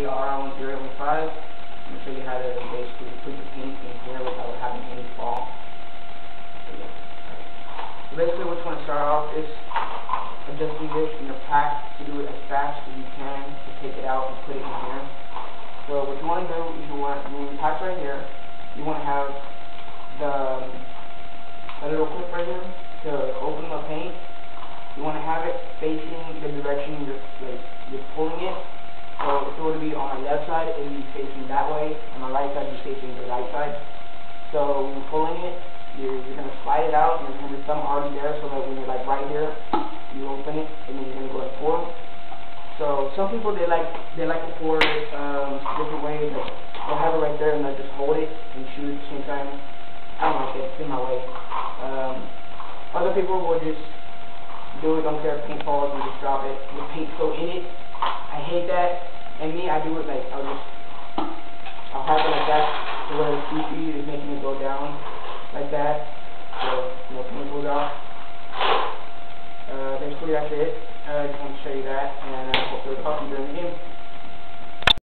AR-1315. I'm going to show you how to basically put the paint in here without having any fall. So basically what you want to start off is adjusting this in your pack to do it as fast as you can to take it out and put it in here. So what you want to do is when you pack right here, you want to have a little clip right here to open the paint. You want to have it facing the direction you're pulling it. So if it were to be on my left side, it would be facing that way, and my right side would be facing the right side. So when you're pulling it, you're going to slide it out, and there's going to be some already there, so that when you're like right here, you open it, and then you're going to go and pour. So some people they like to pour it different ways. Like they'll have it right there, and they'll just hold it and shoot at the same time. I don't like it. It's in my way. Other people will just do it, don't care if paint falls, and just drop it. The paint's still in it. I hate that. And me, I do it like I'll have it like that, so where it's goofy is making it go down like that. So no paint goes off. Basically that's it. I just want to show you that, and I hope you'll talk to you during the game.